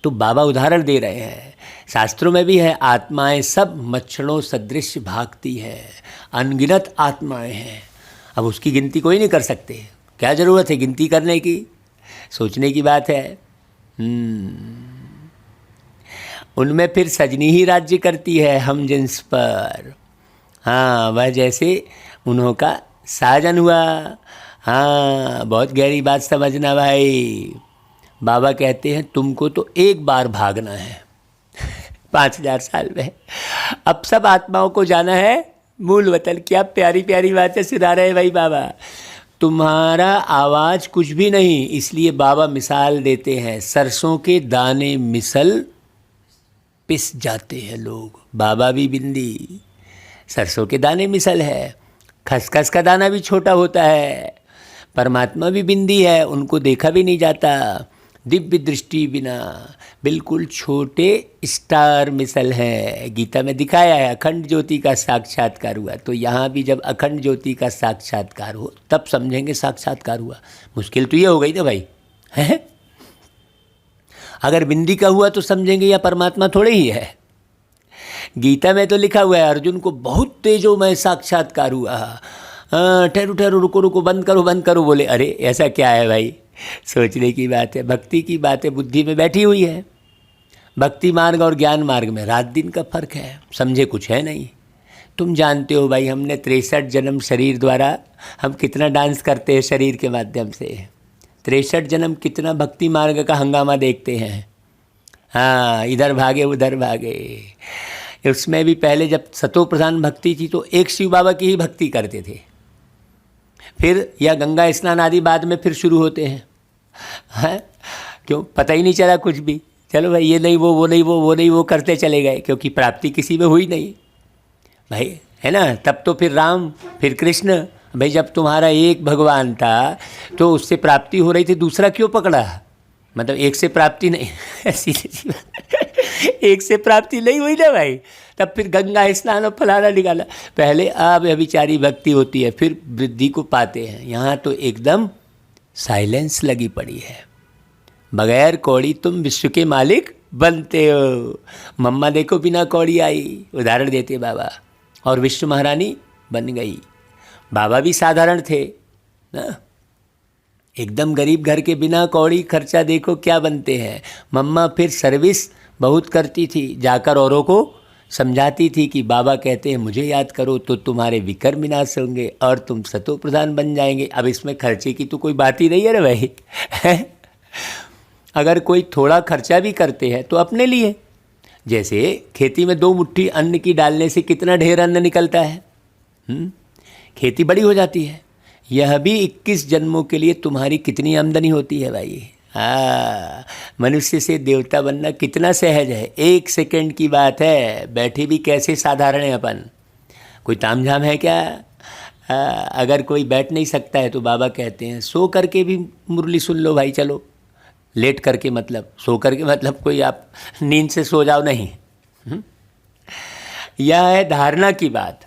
तो बाबा उदाहरण दे रहे हैं। शास्त्रों में भी है, आत्माएं सब मच्छरों सदृश भागती है, अनगिनत आत्माएं हैं। अब उसकी गिनती कोई नहीं कर सकते, क्या ज़रूरत है गिनती करने की? सोचने की बात है। उनमें फिर सजनी ही राज्य करती है हम जिन्स पर। हाँ, वह जैसे उन्हों का साजन हुआ। हाँ, बहुत गहरी बात समझना भाई। बाबा कहते हैं तुमको तो एक बार भागना है 5000 साल में। अब सब आत्माओं को जाना है मूल वतन। क्या प्यारी प्यारी बातें सुना रहे हैं भाई बाबा। तुम्हारा आवाज़ कुछ भी नहीं, इसलिए बाबा मिसाल देते हैं, सरसों के दाने मिसल पिस जाते हैं लोग। बाबा भी बिंदी, सरसों के दाने मिसल है। खसखस का दाना भी छोटा होता है। परमात्मा भी बिंदी है, उनको देखा भी नहीं जाता दिव्य दृष्टि बिना। बिल्कुल छोटे स्टार मिसल है। गीता में दिखाया है अखंड ज्योति का साक्षात्कार हुआ। तो यहाँ भी जब अखंड ज्योति का साक्षात्कार हो तब समझेंगे साक्षात्कार हुआ। मुश्किल तो ये हो गई ना भाई, है? अगर बिंदी का हुआ तो समझेंगे या परमात्मा थोड़े ही है। गीता में तो लिखा हुआ है अर्जुन को बहुत तेजोमय साक्षात्कार हुआ। ठहरो ठहरो, रुको रुको, बंद करो बंद करो। बोले अरे ऐसा क्या है भाई? सोचने की बात है। भक्ति की बातें बुद्धि में बैठी हुई है। भक्ति मार्ग और ज्ञान मार्ग में रात दिन का फर्क है। समझे कुछ है नहीं। तुम जानते हो भाई, हमने 63 जन्म शरीर द्वारा हम कितना डांस करते हैं शरीर के माध्यम से। 63 जन्म कितना भक्ति मार्ग का हंगामा देखते हैं। हाँ, इधर भागे उधर भागे। उसमें भी पहले जब सतो प्रधान भक्ति थी तो एक शिव बाबा की ही भक्ति करते थे। फिर या गंगा स्नान आदि बाद में फिर शुरू होते हैं। क्यों? पता ही नहीं चला कुछ भी। चलो भाई, ये नहीं वो नहीं वो नहीं वो करते चले गए, क्योंकि प्राप्ति किसी में हुई नहीं भाई, है ना। तब तो फिर राम, फिर कृष्ण। भाई जब तुम्हारा एक भगवान था तो उससे प्राप्ति हो रही थी, दूसरा क्यों पकड़ा? मतलब एक से प्राप्ति नहीं सीधी सी बात, एक से प्राप्ति नहीं हुई ना भाई। तब फिर गंगा स्नान और फलाना निकाला। पहले अव्यभिचारी भक्ति होती है, फिर वृद्धि को पाते हैं। यहाँ तो एकदम साइलेंस लगी पड़ी है। बगैर कौड़ी तुम विश्व के मालिक बनते हो। मम्मा देखो बिना कौड़ी आई, उदाहरण देते बाबा, और विश्व महारानी बन गई। बाबा भी साधारण थे ना, एकदम गरीब घर के, बिना कौड़ी खर्चा देखो क्या बनते हैं। मम्मा फिर सर्विस बहुत करती थी, जाकर औरों को समझाती थी कि बाबा कहते हैं मुझे याद करो तो तुम्हारे विकर्म विनाश होंगे और तुम सतो प्रधान बन जाएंगे। अब इसमें खर्चे की तो कोई बात ही नहीं है ना भाई। अगर कोई थोड़ा खर्चा भी करते हैं तो अपने लिए, जैसे खेती में 2 मुट्ठी अन्न की डालने से कितना ढेर अन्न निकलता है। खेती बड़ी हो जाती है। यह भी 21 जन्मों के लिए तुम्हारी कितनी आमदनी होती है भाई। मनुष्य से देवता बनना कितना सहज है, 1 सेकंड की बात है। बैठे भी कैसे साधारण है अपन, कोई तामझाम है क्या? अगर कोई बैठ नहीं सकता है तो बाबा कहते हैं सो करके भी मुरली सुन लो भाई। चलो, लेट करके मतलब, सो करके मतलब कोई आप नींद से सो जाओ नहीं। यह है धारणा की बात।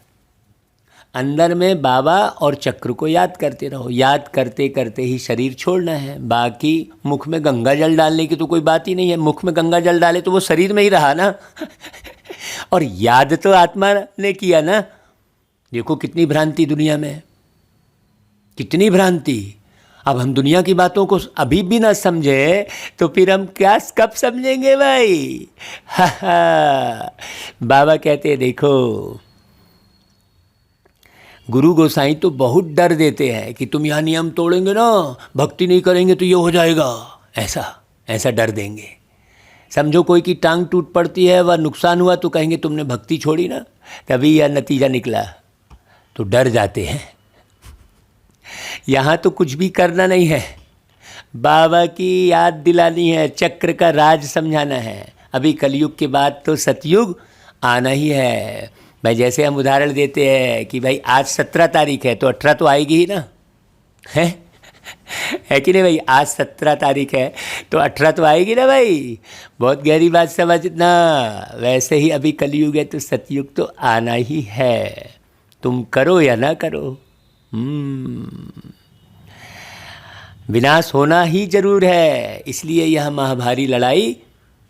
अंदर में बाबा और चक्र को याद करते रहो। याद करते करते ही शरीर छोड़ना है। बाकी मुख में गंगा जल डालने की तो कोई बात ही नहीं है। मुख में गंगा जल डाले तो वो शरीर में ही रहा ना। और याद तो आत्मा ने किया ना। देखो कितनी भ्रांति दुनिया में है, कितनी भ्रांति। अब हम दुनिया की बातों को अभी भी ना समझे तो फिर हम क्या कब समझेंगे भाई। बाबा कहते हैं देखो, गुरु गोसाई तो बहुत डर देते हैं कि तुम यहाँ नियम तोड़ेंगे ना, भक्ति नहीं करेंगे तो ये हो जाएगा, ऐसा ऐसा डर देंगे। समझो कोई की टांग टूट पड़ती है, वह नुकसान हुआ तो कहेंगे तुमने भक्ति छोड़ी ना, तभी यह नतीजा निकला, तो डर जाते हैं। यहाँ तो कुछ भी करना नहीं है, बाबा की याद दिलानी है, चक्र का राज समझाना है। अभी कलयुग के बाद तो सतयुग आना ही है भाई। जैसे हम उदाहरण देते हैं कि भाई आज 17 तारीख है तो 18 तो आएगी ही ना, है कि नहीं भाई? आज 17 तारीख है तो 18 तो आएगी ना भाई। बहुत गहरी बात समझना। वैसे ही अभी कलयुग है तो सतयुग तो आना ही है, तुम करो या ना करो। विनाश होना ही जरूर है, इसलिए यह महाभारी लड़ाई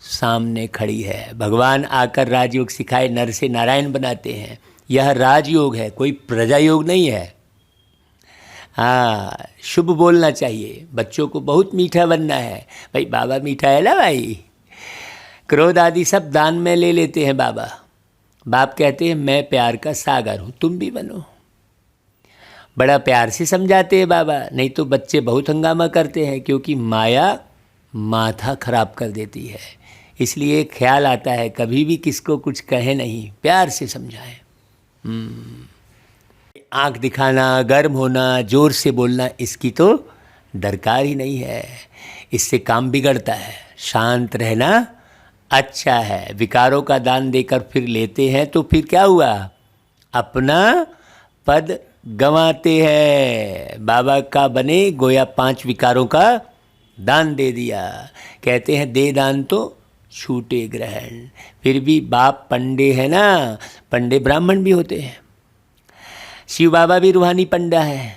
सामने खड़ी है। भगवान आकर राजयोग सिखाए, नर से नारायण बनाते हैं। यह राजयोग है, कोई प्रजा योग नहीं है। हाँ, शुभ बोलना चाहिए, बच्चों को बहुत मीठा बनना है भाई। बाबा मीठा है ना भाई। क्रोध आदि सब दान में ले लेते हैं बाबा। बाप कहते हैं मैं प्यार का सागर हूँ, तुम भी बनो। बड़ा प्यार से समझाते हैं बाबा, नहीं तो बच्चे बहुत हंगामा करते हैं, क्योंकि माया माथा खराब कर देती है। इसलिए ख्याल आता है कभी भी किसको कुछ कहे नहीं, प्यार से समझाएं। आँख दिखाना, गर्म होना, जोर से बोलना, इसकी तो दरकार ही नहीं है। इससे काम बिगड़ता है। शांत रहना अच्छा है। विकारों का दान देकर फिर लेते हैं तो फिर क्या हुआ? अपना पद गंवाते हैं। बाबा का बने गोया 5 विकारों का दान दे दिया। कहते हैं दे दान तो छूटे ग्रहण। फिर भी बाप पंडे है ना, पंडे ब्राह्मण भी होते हैं। शिव बाबा भी रूहानी पंडा है,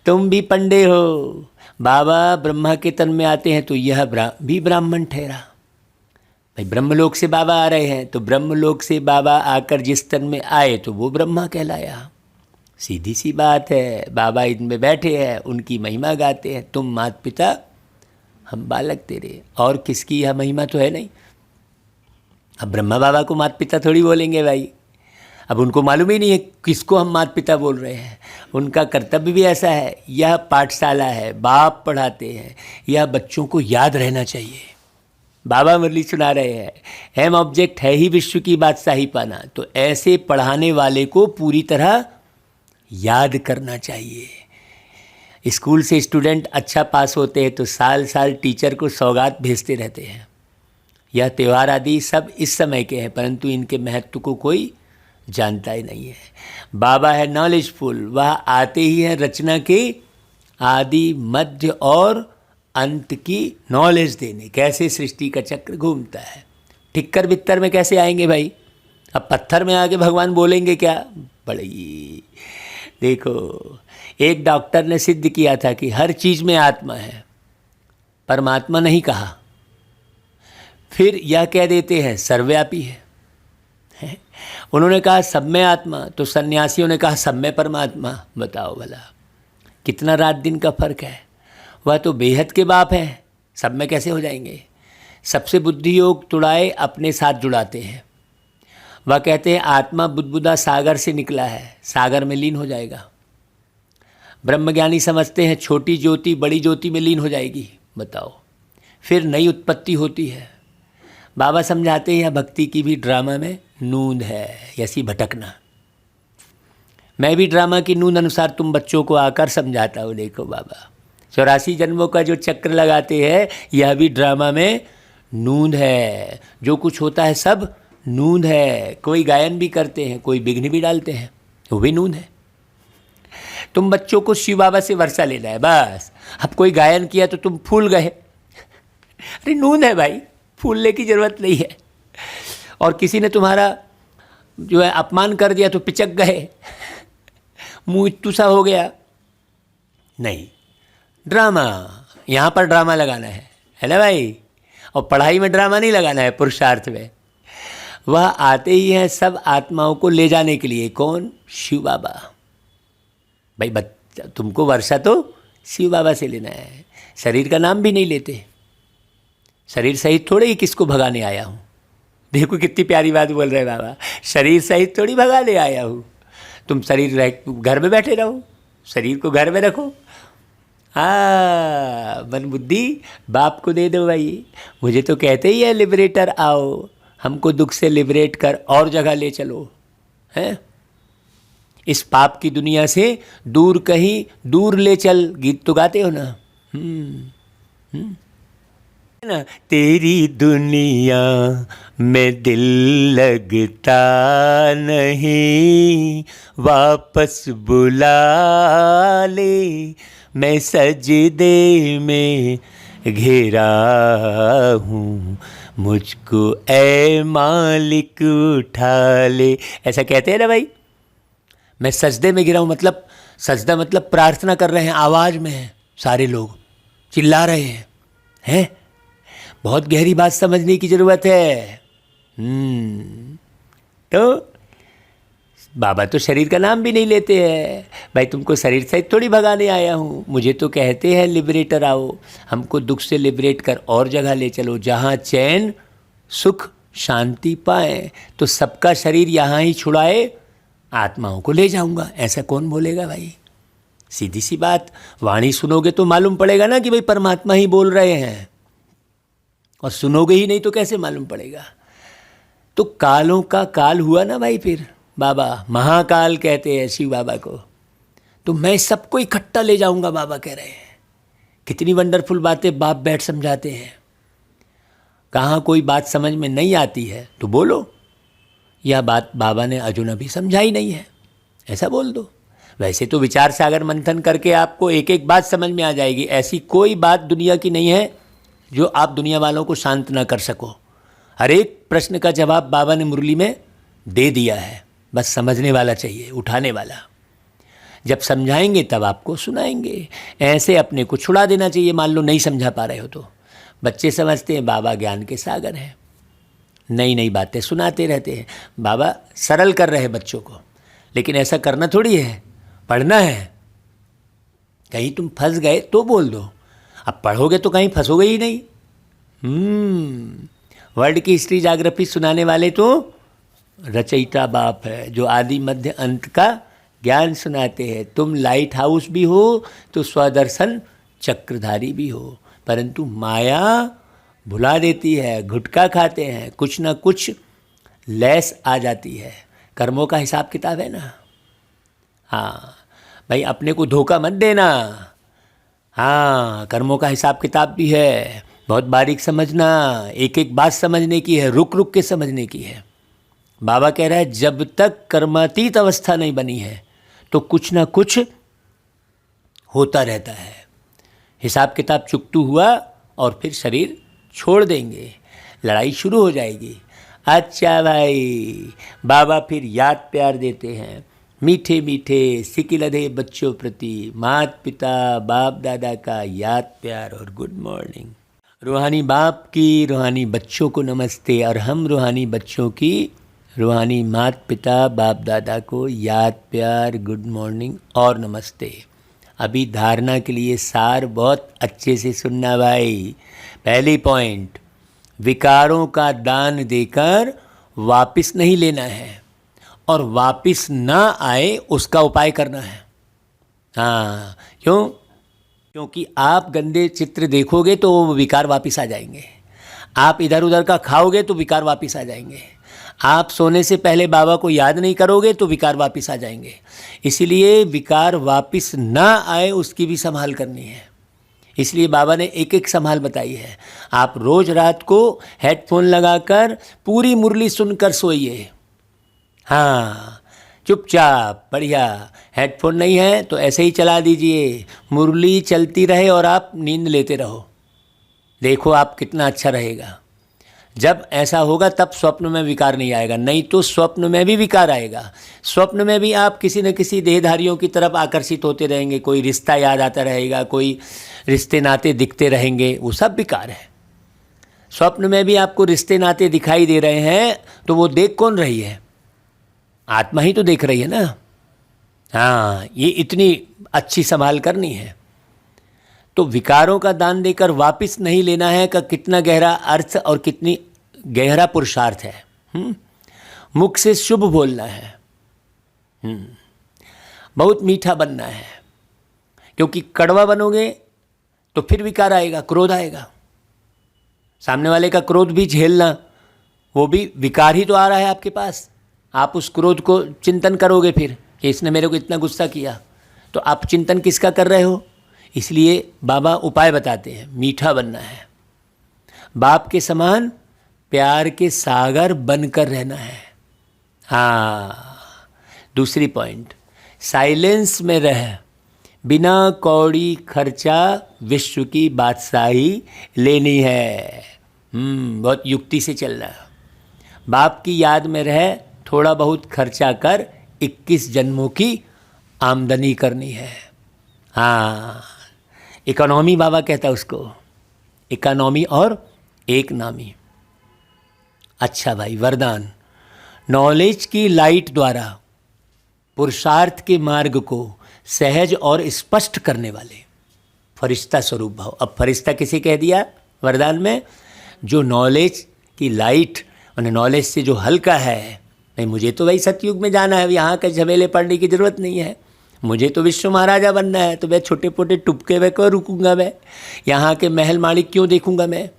तुम भी पंडे हो। बाबा ब्रह्मा के तन में आते हैं तो यह भी ब्राह्मण ठहरा। भाई ब्रह्मलोक से बाबा आ रहे हैं तो ब्रह्मलोक से बाबा आकर जिस तन में आए तो वो ब्रह्मा कहलाया। सीधी सी बात है। बाबा इनमें बैठे हैं, उनकी महिमा गाते हैं। तुम माता पिता, हम बालक तेरे। और किसकी यह महिमा तो है नहीं। अब ब्रह्मा बाबा को माता पिता थोड़ी बोलेंगे भाई। अब उनको मालूम ही नहीं है किसको हम माता पिता बोल रहे हैं। उनका कर्तव्य भी ऐसा है। यह पाठशाला है, बाप पढ़ाते हैं, यह बच्चों को याद रहना चाहिए। बाबा मुरली सुना रहे हैं, एम ऑब्जेक्ट है ही विश्व की बादशाही पाना। तो ऐसे पढ़ाने वाले को पूरी तरह याद करना चाहिए। स्कूल से स्टूडेंट अच्छा पास होते हैं तो साल साल टीचर को सौगात भेजते रहते हैं। यह त्यौहार आदि सब इस समय के हैं, परंतु इनके महत्व को कोई जानता ही नहीं है। बाबा है नॉलेजफुल, वह आते ही हैं रचना के आदि मध्य और अंत की नॉलेज देने। कैसे सृष्टि का चक्र घूमता है। ठिक्कर बित्तर में कैसे आएंगे भाई? अब पत्थर में आके भगवान बोलेंगे क्या? बड़ी देखो, एक डॉक्टर ने सिद्ध किया था कि हर चीज़ में आत्मा है, परमात्मा नहीं कहा। फिर यह कह देते हैं सर्वव्यापी है। उन्होंने कहा सब में आत्मा, तो सन्यासियों ने कहा सब में परमात्मा। बताओ भला कितना रात दिन का फर्क है। वह तो बेहद के बाप हैं, सब में कैसे हो जाएंगे? सबसे बुद्धि योग तुड़ाए अपने साथ जुड़ाते हैं। वह कहते हैं आत्मा बुदबुदा सागर से निकला है, सागर में लीन हो जाएगा। ब्रह्मज्ञानी समझते हैं छोटी ज्योति बड़ी ज्योति में लीन हो जाएगी। बताओ, फिर नई उत्पत्ति होती है। बाबा समझाते हैं भक्ति की भी ड्रामा में नूंद है, ऐसी भटकना। मैं भी ड्रामा की नूंद अनुसार तुम बच्चों को आकर समझाता हूँ। देखो बाबा 84 जन्मों का जो चक्र लगाते हैं, यह भी ड्रामा में नूंद है। जो कुछ होता है सब नूंद है। कोई गायन भी करते हैं, कोई विघ्न भी डालते हैं, वो भी नूंद है। तुम बच्चों को शिव बाबा से वर्षा लेना है बस। अब कोई गायन किया तो तुम फूल गए, अरे नूंद है भाई, फूलने की जरूरत नहीं है। और किसी ने तुम्हारा जो है अपमान कर दिया तो पिचक गए, मुँह इत्तू सा हो गया। नहीं, ड्रामा, यहाँ पर ड्रामा लगाना है ना भाई। और पढ़ाई में ड्रामा नहीं लगाना है, पुरुषार्थ में। वह आते ही हैं सब आत्माओं को ले जाने के लिए। कौन? शिव बाबा। भाई बच्चा, तुमको वर्षा तो शिव बाबा से लेना है। शरीर का नाम भी नहीं लेते। शरीर सहित थोड़े ही किसको भगाने आया हूँ। देखो कितनी प्यारी बात बोल रहे बाबा, शरीर सहित थोड़ी भगाने आया हूँ। तुम शरीर घर में बैठे रहो, शरीर को घर में रखो। मन बुद्धि बाप को दे दो भाई। मुझे तो कहते ही है लिबरेटर आओ, हमको दुख से लिबरेट कर और जगह ले चलो, हैं? इस पाप की दुनिया से दूर, कहीं दूर ले चल। गीत तो गाते हो ना, ना, तेरी दुनिया में दिल लगता नहीं, वापस बुला ले, मैं सजदे में घिरा हूँ, मुझको ऐ मालिक उठा ले। ऐसा कहते हैं ना भाई। मैं सजदे में गिरा हूँ, मतलब सजदा मतलब प्रार्थना कर रहे हैं, आवाज़ में हैं, सारे लोग चिल्ला रहे हैं। बहुत गहरी बात समझने की ज़रूरत है। तो बाबा तो शरीर का नाम भी नहीं लेते हैं। भाई तुमको शरीर से थोड़ी भगाने आया हूँ, मुझे तो कहते हैं लिबरेटर आओ, हमको दुख से लिबरेट कर और जगह ले चलो जहाँ चैन सुख शांति पाए। तो सबका शरीर यहाँ ही छुड़ाए आत्माओं को ले जाऊँगा, ऐसा कौन बोलेगा भाई? सीधी सी बात। वाणी सुनोगे तो मालूम पड़ेगा ना कि भाई परमात्मा ही बोल रहे हैं, और सुनोगे ही नहीं तो कैसे मालूम पड़ेगा? तो कालों का काल हुआ ना भाई। फिर बाबा महाकाल कहते हैं शिव बाबा को। तो मैं सबको इकट्ठा ले जाऊंगा, बाबा कह रहे हैं। कितनी वंडरफुल बातें बाप बैठ समझाते हैं। कहाँ कोई बात समझ में नहीं आती है तो बोलो, यह बात बाबा ने अर्जुन अभी समझाई नहीं है, ऐसा बोल दो। वैसे तो विचार सागर मंथन करके आपको एक एक बात समझ में आ जाएगी। ऐसी कोई बात दुनिया की नहीं है जो आप दुनिया वालों को शांत ना कर सको। हर एक प्रश्न का जवाब बाबा ने मुरली में दे दिया है, बस समझने वाला चाहिए, उठाने वाला। जब समझाएंगे तब आपको सुनाएंगे। ऐसे अपने को छुड़ा देना चाहिए। मान लो नहीं समझा पा रहे हो तो बच्चे समझते हैं बाबा ज्ञान के सागर हैं, नई नई बातें सुनाते रहते हैं। बाबा सरल कर रहे हैं बच्चों को, लेकिन ऐसा करना थोड़ी है, पढ़ना है। कहीं तुम फंस गए तो बोल दो, अब पढ़ोगे तो कहीं फंसोगे ही नहीं। वर्ल्ड की हिस्ट्री ज्योग्राफी सुनाने वाले तो रचयिता बाप है, जो आदि मध्य अंत का ज्ञान सुनाते हैं। तुम लाइट हाउस भी हो तो स्वदर्शन चक्रधारी भी हो, परंतु माया भुला देती है, गुटखा खाते हैं, कुछ ना कुछ लैस आ जाती है। कर्मों का हिसाब किताब है ना। हाँ भाई, अपने को धोखा मत देना। हाँ, कर्मों का हिसाब किताब भी है, बहुत बारीक समझना। एक एक बात समझने की है, रुक रुक के समझने की है। बाबा कह रहा है जब तक कर्मातीत अवस्था नहीं बनी है तो कुछ ना कुछ होता रहता है। हिसाब किताब चुकतू हुआ और फिर शरीर छोड़ देंगे, लड़ाई शुरू हो जाएगी। अच्छा भाई, बाबा फिर याद प्यार देते हैं, मीठे मीठे सिकिलधे बच्चों प्रति माता पिता बाप दादा का याद प्यार और गुड मॉर्निंग। रूहानी बाप की रूहानी बच्चों को नमस्ते, और हम रूहानी बच्चों की रूहानी माता पिता बाप दादा को याद प्यार गुड मॉर्निंग और नमस्ते। अभी धारणा के लिए सार बहुत अच्छे से सुनना भाई। पहली पॉइंट, विकारों का दान देकर वापस नहीं लेना है, और वापस ना आए उसका उपाय करना है। हाँ, क्योंकि आप गंदे चित्र देखोगे तो वो विकार वापस आ जाएंगे। आप इधर उधर का खाओगे तो विकार वापस आ जाएंगे। आप सोने से पहले बाबा को याद नहीं करोगे तो विकार वापस आ जाएंगे। इसीलिए विकार वापस ना आए उसकी भी संभाल करनी है। इसलिए बाबा ने एक एक संभाल बताई है। आप रोज़ रात को हेडफोन लगाकर पूरी मुरली सुनकर सोइए। हाँ, चुपचाप बढ़िया। हेडफोन नहीं है तो ऐसे ही चला दीजिए, मुरली चलती रहे और आप नींद लेते रहो। देखो आप कितना अच्छा रहेगा। जब ऐसा होगा तब स्वप्न में विकार नहीं आएगा, नहीं तो स्वप्न में भी विकार आएगा। स्वप्न में भी आप किसी न किसी देहधारियों की तरफ आकर्षित होते रहेंगे, कोई रिश्ता याद आता रहेगा, कोई रिश्ते नाते दिखते रहेंगे, वो सब विकार है। स्वप्न में भी आपको रिश्ते नाते दिखाई दे रहे हैं तो वो देख कौन रही है? आत्मा ही तो देख रही है ना। हाँ, ये इतनी अच्छी संभाल करनी है। तो विकारों का दान देकर वापस नहीं लेना है का कितना गहरा अर्थ और कितनी गहरा पुरुषार्थ है। मुख से शुभ बोलना है। बहुत मीठा बनना है, क्योंकि कड़वा बनोगे तो फिर विकार आएगा, क्रोध आएगा। सामने वाले का क्रोध भी झेलना, वो भी विकार ही तो आ रहा है आपके पास। आप उस क्रोध को चिंतन करोगे फिर कि इसने मेरे को इतना गुस्सा किया, तो आप चिंतन किसका कर रहे हो। इसलिए बाबा उपाय बताते हैं, मीठा बनना है, बाप के समान प्यार के सागर बनकर रहना है। हाँ, दूसरी पॉइंट, साइलेंस में रह, बिना कौड़ी खर्चा विश्व की बादशाही लेनी है। बहुत युक्ति से चल रहा है। बाप की याद में रह, थोड़ा बहुत खर्चा कर 21 जन्मों की आमदनी करनी है। हाँ, इकोनॉमी बाबा कहता है उसको, इकोनॉमी और एक नामी। अच्छा भाई, वरदान, नॉलेज की लाइट द्वारा पुरुषार्थ के मार्ग को सहज और स्पष्ट करने वाले फरिश्ता स्वरूप भाव। अब फरिश्ता किसे कह दिया वरदान में? जो नॉलेज की लाइट और नॉलेज से जो हल्का है। नहीं, मुझे तो वही सतयुग में जाना है, यहाँ के झमेले पड़ने की ज़रूरत नहीं है। मुझे तो विश्व महाराजा बनना है, तो मैं छोटे मोटे टुपके में क्यों रुकूंगा? मैं यहाँ के महल मालिक क्यों देखूंगा? मैं,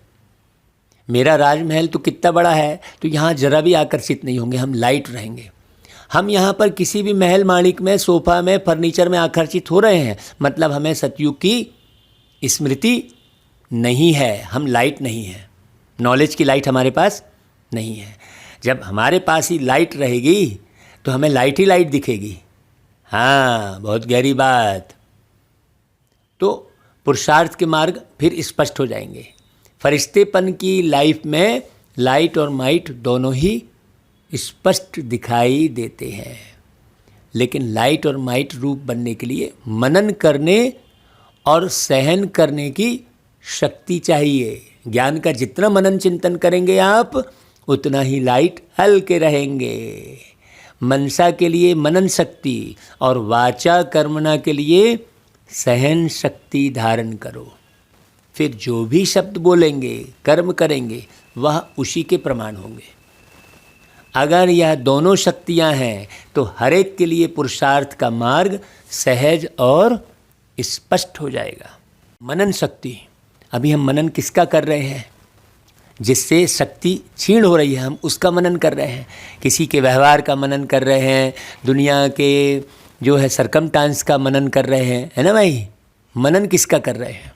मेरा राजमहल तो कितना बड़ा है, तो यहाँ जरा भी आकर्षित नहीं होंगे, हम लाइट रहेंगे। हम यहाँ पर किसी भी महल मालिक में, सोफा में, फर्नीचर में आकर्षित हो रहे हैं, मतलब हमें सतयुग की स्मृति नहीं है, हम लाइट नहीं है, नॉलेज की लाइट हमारे पास नहीं है। जब हमारे पास ही लाइट रहेगी तो हमें लाइट ही लाइट दिखेगी। हाँ, बहुत गहरी बात। तो पुरुषार्थ के मार्ग फिर स्पष्ट हो जाएंगे। फरिश्तेपन की लाइफ में लाइट और माइट दोनों ही स्पष्ट दिखाई देते हैं, लेकिन लाइट और माइट रूप बनने के लिए मनन करने और सहन करने की शक्ति चाहिए। ज्ञान का जितना मनन चिंतन करेंगे आप, उतना ही लाइट हल्के रहेंगे। मनसा के लिए मनन शक्ति और वाचा कर्मणा के लिए सहन शक्ति धारण करो। फिर जो भी शब्द बोलेंगे, कर्म करेंगे, वह उसी के प्रमाण होंगे। अगर यह दोनों शक्तियां हैं तो हर एक के लिए पुरुषार्थ का मार्ग सहज और स्पष्ट हो जाएगा। मनन शक्ति, अभी हम मनन किसका कर रहे हैं? जिससे शक्ति क्षीण हो रही है, हम उसका मनन कर रहे हैं। किसी के व्यवहार का मनन कर रहे हैं, दुनिया के जो है सरकमस्टांस का मनन कर रहे हैं, है ना भाई? मनन किसका कर रहे हैं?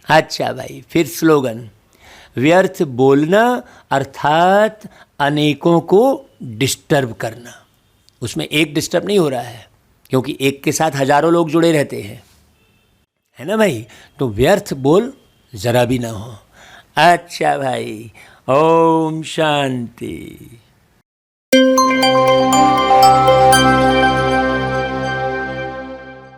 अच्छा भाई, फिर स्लोगन, व्यर्थ बोलना अर्थात अनेकों को डिस्टर्ब करना। उसमें एक डिस्टर्ब नहीं हो रहा है, क्योंकि एक के साथ हजारों लोग जुड़े रहते हैं, है ना भाई? तो व्यर्थ बोल जरा भी ना हो। अच्छा भाई, ओम शांति।